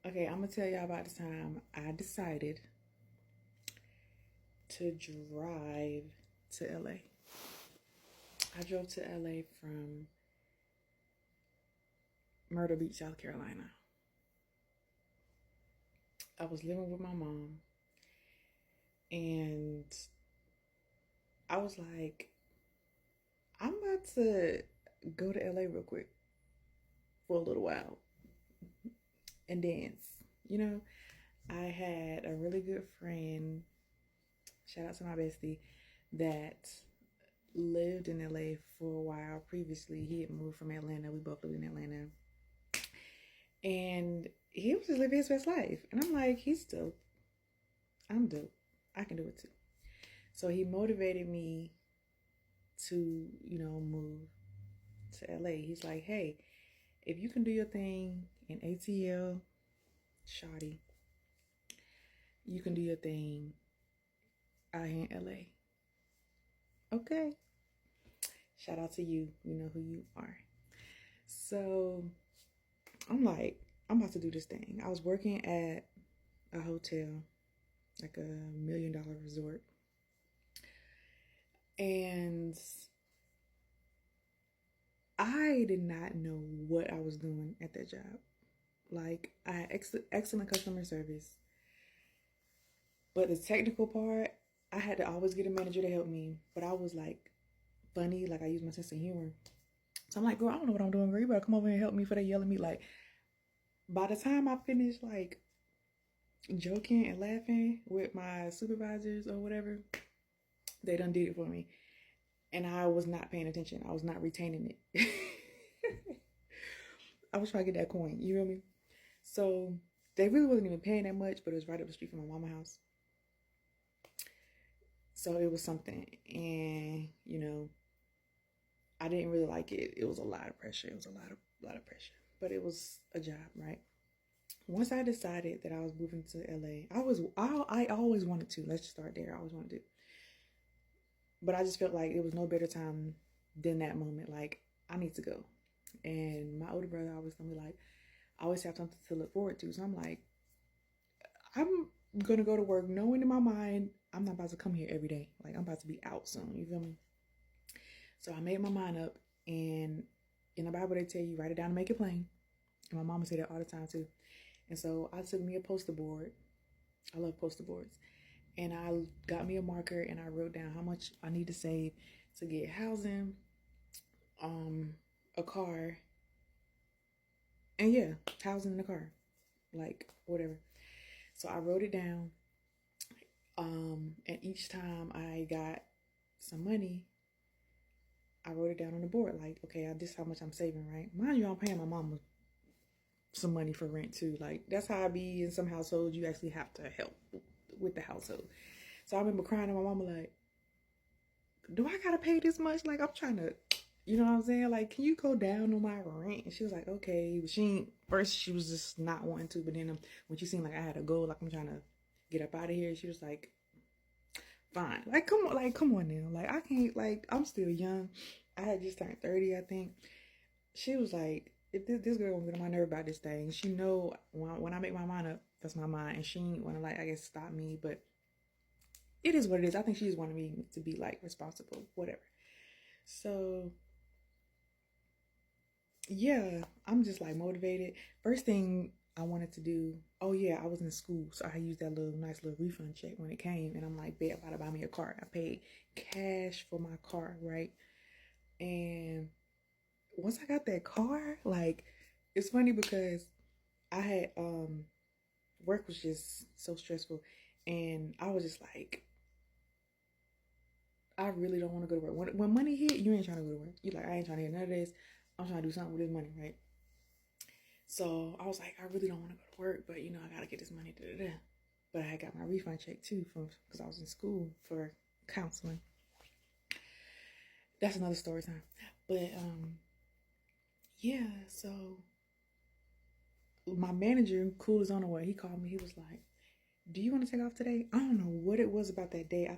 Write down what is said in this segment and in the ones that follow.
Okay, I'm gonna tell y'all about the time I decided to drive to LA. I drove to LA from Myrtle Beach, South Carolina. I was living with my mom and I was like, I'm about to go to LA real quick for a little while and dance. You know, I had a really good friend, shout out to my bestie, that lived in LA for a while previously. He had moved from Atlanta. We both lived in Atlanta. And he was just living his best life. And I'm like, he's dope. I'm dope. I can do it too. So he motivated me to, move to LA. He's like, hey, if you can do your thing in ATL, shoddy, you can do your thing out here in LA. Okay. Shout out to you. You know who you are. So I'm like, I'm about to do this thing. I was working at a hotel, like a $1 million resort. And I did not know what I was doing at that job. Like, I had excellent customer service. But the technical part, I had to always get a manager to help me. But I was like funny, like I use my sense of humor. So I'm like, girl, I don't know what I'm doing, girl. You better come over here and help me for they yelling at me. Like, by the time I finished, like, joking and laughing with my supervisors or whatever, they done did it for me. And I was not paying attention. I was not retaining it. I was trying to get that coin. You feel me? So they really wasn't even paying that much, but it was right up the street from my mama's house. So it was something. And, I didn't really like it. It was a lot of pressure. It was a lot of pressure. But it was a job, right? Once I decided that I was moving to LA, I always wanted to. Let's just start there. I always wanted to. But I just felt like it was no better time than that moment. Like, I need to go. And my older brother always told me, like, I always have something to look forward to. So I'm like, I'm going to go to work knowing in my mind I'm not about to come here every day. Like, I'm about to be out soon. You feel me? So I made my mind up. And in the Bible, they tell you, write it down and make it plain. And my mama said that all the time, too. And so I took me a poster board. I love poster boards. And I got me a marker and I wrote down how much I need to save to get housing, a car, and yeah, housing in a car, like whatever. So I wrote it down. And each time I got some money, I wrote it down on the board. Like, okay, this is how much I'm saving, right? Mind you, I'm paying my mama some money for rent too. Like, that's how I be in some households. You actually have to help with the household. So I remember crying to my mama like, do I gotta pay this much? Like, I'm trying to, you know what I'm saying? Like, can you go down on my rent? And she was like, okay. But first she was just not wanting to. But then when she seen like I had a goal, like I'm trying to get up out of here, she was like, fine. Like, come on now. Like, I can't, like, I'm still young. I had just turned 30, I think. She was like, if this girl gonna get on my nerve about this thing. She know when I make my mind up, that's my mind. And she ain't wanna, like, I guess, stop me. But it is what it is. I think she just wanted me to be, like, responsible, whatever. So yeah, I'm just like motivated. First thing I wanted to do, oh yeah, I was in school, so I used that nice little refund check when it came, and I'm like, bet, about to buy me a car. I paid cash for my car, right? And once I got that car, like, it's funny because I had work was just so stressful, and I was just like, I really don't want to go to work. When money hit, you ain't trying to go to work. You like, I ain't trying to hear none of this. I'm trying to do something with this money, right? So I was like, I really don't want to go to work, but I gotta get this money. But I got my refund check too because I was in school for counseling. That's another story time. But yeah. So my manager, cool as on the way, he called me. He was like, "Do you want to take off today?" I don't know what it was about that day. I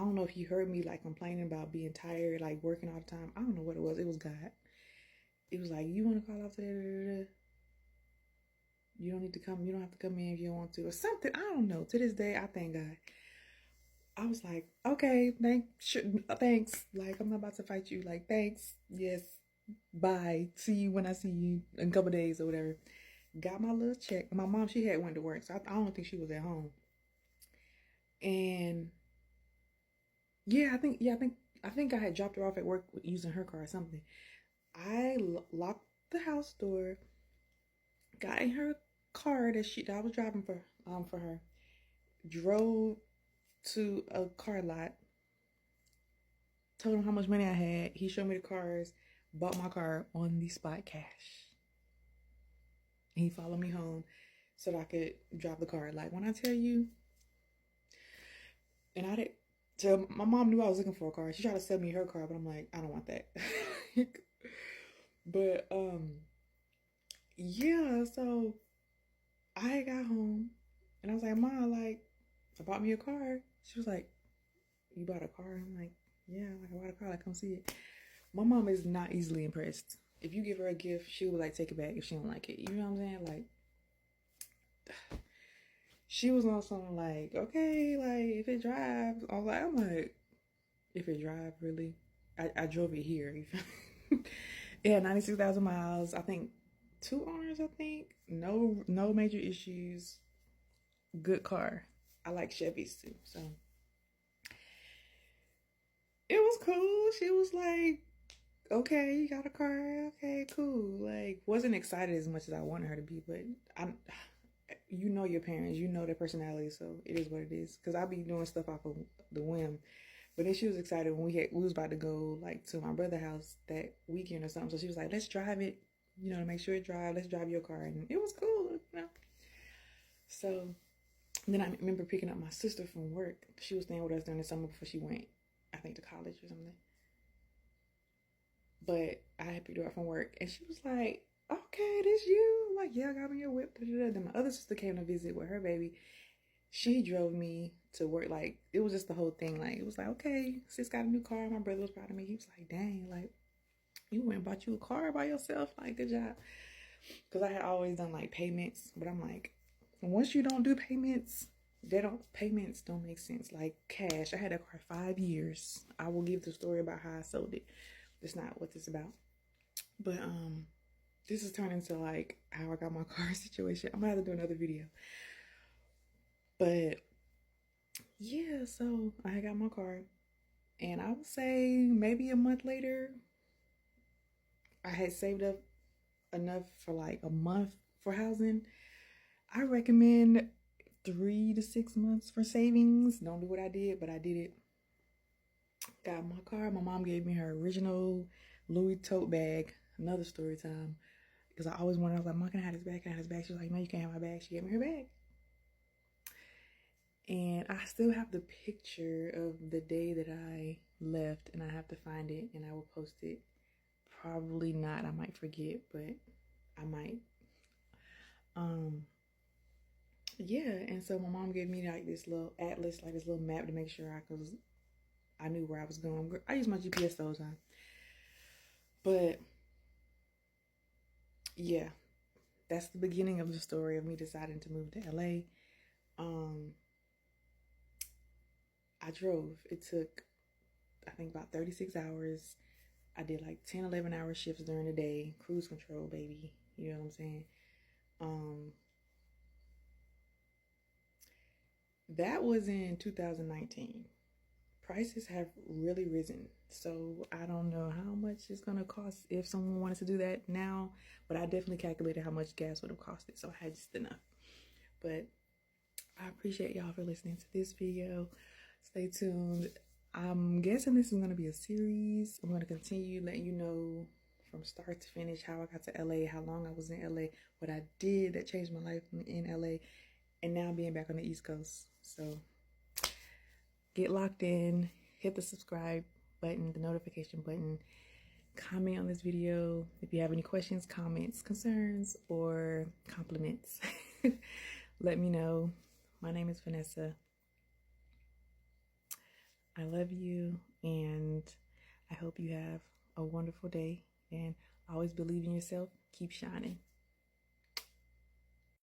don't know if he heard me like complaining about being tired, like working all the time. I don't know what it was. It was God. It was like, "You want to call off today?" You don't need to come. You don't have to come in if you don't want to, or something. I don't know. To this day, I thank God. I was like, okay, thanks. Like, I'm not about to fight you. Like, thanks. Yes. Bye. See you when I see you in a couple days or whatever. Got my little check. My mom, she had went to work, so I don't think she was at home. And yeah, I think I had dropped her off at work using her car or something. I locked the house door, got in her car that I was driving for her, drove to a car lot, told him how much money I had. He showed me the cars, bought my car on the spot cash. He followed me home so that I could drive the car. Like, when I tell you, and I didn't. So my mom knew I was looking for a car. She tried to sell me her car, but I'm like, I don't want that. But yeah. So I got home and I was like, Mom, like, I bought me a car. She was like, you bought a car? I'm like, yeah, like, I bought a car. Like, come see it. My mom is not easily impressed. If you give her a gift, she will like take it back if she don't like it. You know what I'm saying? Like, she was on something like, okay, like, if it drives. I'm like, if it drive, really? I drove it here. It had 96,000 miles. I think 2 owners, I think. No major issues. Good car. I like Chevys too. So it was cool. She was like, okay, you got a car. Okay, cool. Like, wasn't excited as much as I wanted her to be, but you know your parents, you know their personality, so it is what it is. Because I be doing stuff off of the whim. But then she was excited when we was about to go like to my brother's house that weekend or something. So she was like, let's drive it, you know, to make sure it drive. Let's drive your car. And it was cool, you know. So then I remember picking up my sister from work. She was staying with us during the summer before she went, I think, to college or something. But I had picked her up from work and she was like, okay, this you? I'm like, yeah, I got me your whip. Then my other sister came to visit with her baby. She drove me to work. Like, it was just the whole thing. Like, it was like, okay, sis got a new car. My brother was proud of me. He was like, dang, like, you went and bought you a car by yourself. Like, good job. Because I had always done like payments, but I'm like, once you don't do payments, payments don't make sense. Like cash, I had that car 5 years. I will give the story about how I sold it. That's not what this is about. But this is turning into like how I got my car situation. I'm gonna have to do another video. But yeah, so I got my car, and I would say maybe a month later, I had saved up enough for like a month for housing. I recommend 3 to 6 months for savings. Don't do what I did, but I did it. Got my car. My mom gave me her original Louis tote bag. Another story time. Because I always wanted, I was like, Mom, can I have this bag? Can I have this bag? She was like, no, you can't have my bag. She gave me her bag. And I still have the picture of the day that I left, and I have to find it and I will post it. Probably not. I might forget, but I might. Yeah, and so my mom gave me like this little atlas, like this little map to make sure I knew where I was going. I use my GPS the whole time. But yeah, that's the beginning of the story of me deciding to move to LA. I drove. It took, I think, about 36 hours. I did like 10, 11-hour shifts during the day. Cruise control, baby. You know what I'm saying? That was in 2019. Prices have really risen. So I don't know how much it's going to cost if someone wanted to do that now. But I definitely calculated how much gas would have costed. So I had just enough. But I appreciate y'all for listening to this video. Stay tuned. I'm guessing this is going to be a series. I'm going to continue letting you know from start to finish how I got to LA, how long I was in LA, what I did that changed my life in LA, and now being back on the East Coast. So get locked in, hit the subscribe button, the notification button, comment on this video. If you have any questions, comments, concerns, or compliments, let me know. My name is Vanessa. I love you, and I hope you have a wonderful day, and always believe in yourself. Keep shining.